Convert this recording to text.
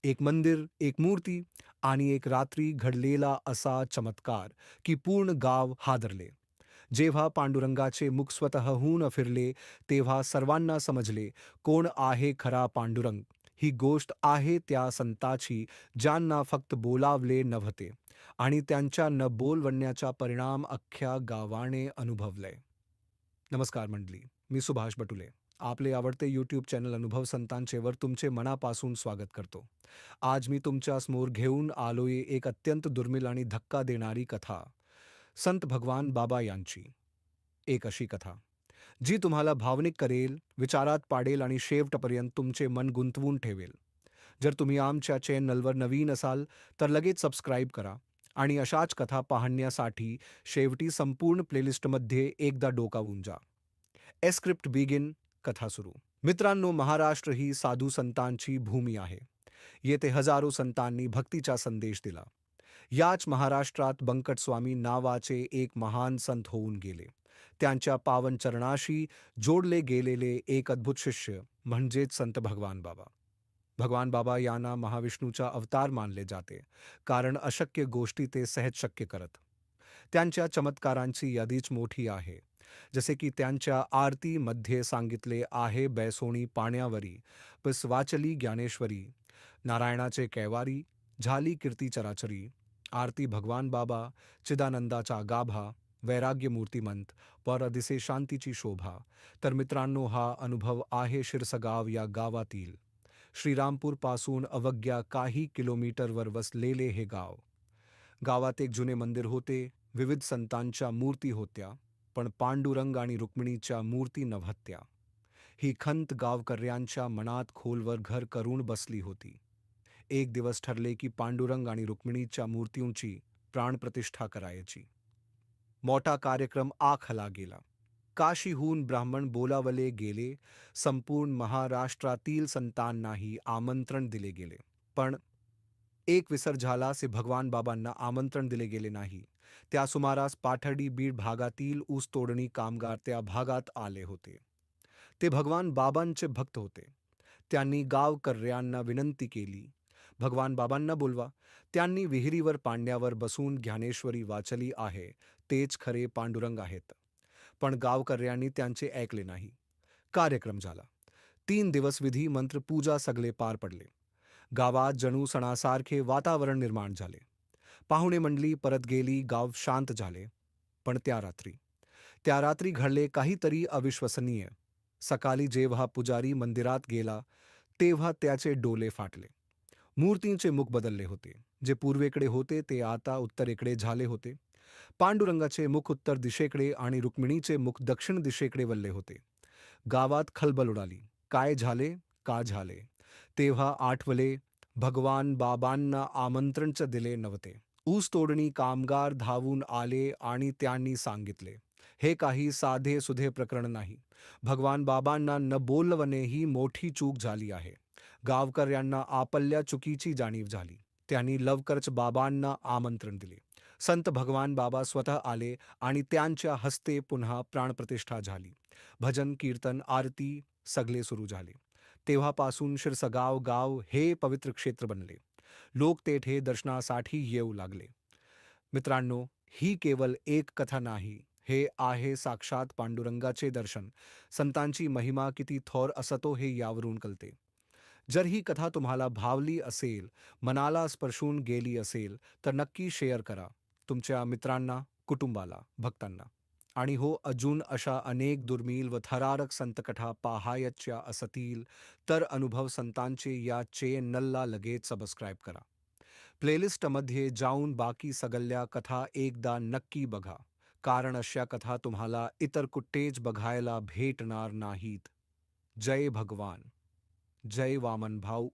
एक मंदिर, एक मूर्ती आणि एक रात्री घडलेला असा चमत्कार की पूर्ण गाव हादरले. जेव्हा पांडुरंगाचे मुख स्वतःहून फिरले, तेव्हा सर्वांना समजले कोण आहे खरा पांडुरंग. ही गोष्ट आहे त्या संताची ज्यांना फक्त बोलावले नव्हते आणि त्यांच्या न बोलवण्याचा परिणाम अख्ख्या गावाने अनुभवले. नमस्कार मंडळी, मी सुभाष बटुले. आपले आवडते यूट्यूब चॅनल अनुभव संतांचेवर तुमचे मनापासून स्वागत करतो. आज मी तुमच्या समोर घेऊन आलोय एक अत्यंत दुर्मिळ आणि धक्का देणारी कथा. संत भगवान बाबा यांची एक अशी कथा जी तुम्हाला भावनिक करेल, विचारात पाडेल आणि शेवटपर्यंत तुमचे मन गुंतवून ठेवेल. जर तुम्ही आमच्या चॅनलवर नवीन असाल तर लगेच सबस्क्राईब करा आणि अशाच कथा पाहण्यासाठी शेवटी संपूर्ण प्लेलिस्टमध्ये एकदा डोकावून जा. Script begin. कथा सुरू. मित्रांनो, महाराष्ट्र ही साधू संतांची भूमी आहे. येथे हजारो संतांनी भक्तीचा संदेश दिला. याच महाराष्ट्रात बंकट स्वामी नावाचे एक महान संत होऊन गेले. त्यांच्या पावन चरणाशी जोडले गेलेले एक अद्भुत शिष्य म्हणजेच संत भगवान बाबा. भगवान बाबा यांना महाविष्णूचा अवतार मानले जाते, कारण अशक्य गोष्टी ते सहज शक्य करत. त्यांच्या चमत्कारांची यादीच मोठी आहे. जसे की त्यांच्या आरतीमध्ये सांगितले आहे, बैसोणी पाण्यावरी बस वाचली ज्ञानेश्वरी, नारायणाचे कैवारी झाली कीर्ती चराचरी. आरती भगवान बाबा, चिदानंदाचा गाभा, वैराग्य मूर्तिमंत, वर दिसे शांतीची शोभा. तर मित्रांनो, हा अनुभव आहे शिरसगाव या गावातील. श्रीरामपूर पासून अवघ्या काही किलोमीटरवर वसलेले हे गाव. गावात एक जुने मंदिर होते. विविध संतांच्या मूर्ती होत्या, पण पांडुरंग आणि रुक्मिणीच्या मूर्ती नव्हत्या. ही खंत गावकऱ्यांच्या मनात खोलवर घर करून बसली होती. एक दिवस ठरले की पांडुरंग आणि रुक्मिणीच्या मूर्तींची प्राणप्रतिष्ठा करायची. मोठा कार्यक्रम आखला गेला. काशीहून ब्राह्मण बोलावले गेले. संपूर्ण महाराष्ट्रातील संतांनाही आमंत्रण दिले गेले. पण एक विसर झाला से भगवान बाबांना आमंत्रण दिले गेले नाही. त्या सुमारास पाथर्डी बीड भागातील ऊस तोडणी कामगार त्या भागात आले होते. ते भगवान बाबांचे भक्त होते. त्यांनी गावकऱ्यांना विनंती केली, भगवान बाबांना बोलवा. त्यांनी विहिरीवर पाण्यावर बसून ज्ञानेश्वरी वाचली आहे. तेच खरे पांडुरंग आहेत. पण गावकऱ्यांनी त्यांचे ऐकले नाही. कार्यक्रम झाला. 3 दिवस विधी मंत्र पूजा सगळे पार पडले. गावात जणू सणासारखे वातावरण निर्माण झाले. पाहुणे मंडळी परत गेली. गाव शांत झाले. पण त्या रात्री घडले काहीतरी अविश्वसनीय. सकाळी जेव्हा पुजारी मंदिरात गेला, तेव्हा त्याचे डोळे फाटले. मूर्तींचे मुख बदलले होते. जे पूर्वेकडे होते ते आता उत्तरेकडे झाले होते. पांडुरंगाचे मुख उत्तर दिशेकडे आणि रुक्मिणीचे मुख दक्षिण दिशेकडे वळले होते. गावात खळबळ उडाली. काय झाले? का झाले? तेव्हा आठवले, भगवान बाबांना आमंत्रणच दिले नव्हते. ऊस तोडणी कामगार धावून आले आणि त्यांनी सांगितले, हे काही साधे सुधे प्रकरण नाही. भगवान बाबांना न बोलवणे ही मोठी चूक झाली आहे. गावकऱ्यांना आपल्या चुकीची जाणीव झाली. त्यांनी लवकरच बाबांना आमंत्रण दिले. संत भगवान बाबा स्वतः आले आणि त्यांच्या हस्ते पुन्हा प्राणप्रतिष्ठा झाली. भजन, कीर्तन, आरती सगळे सुरू झाले. तेव्हापासून शिरसगाव गाव हे पवित्र क्षेत्र बनले. लोक तेथे दर्शनासाठी येऊ लागले. मित्रांनो, ही केवळ एक कथा नाही, हे आहे साक्षात पांडुरंगाचे दर्शन. संतांची महिमा किती थोर असतो हे यावरून कळते. जर ही कथा तुम्हाला भावली असेल, मनाला स्पर्शून गेली असेल, तर नक्की शेअर करा तुमच्या मित्रांना, कुटुंबाला, भक्तांना. आणि हो, अजून अशा अनेक दुर्मिळ व थरारक संतकथा पाहायच्या असतील तर अनुभव संतांचे या चॅनलला लगेच सबस्क्राईब करा. प्लेलिस्टमध्ये जाऊन बाकी सगळ्या कथा एकदा नक्की बघा, कारण अशा कथा तुम्हाला इतर कुठेच बघायला भेटणार नाहीत. जय भगवान. जय वामन भाऊ.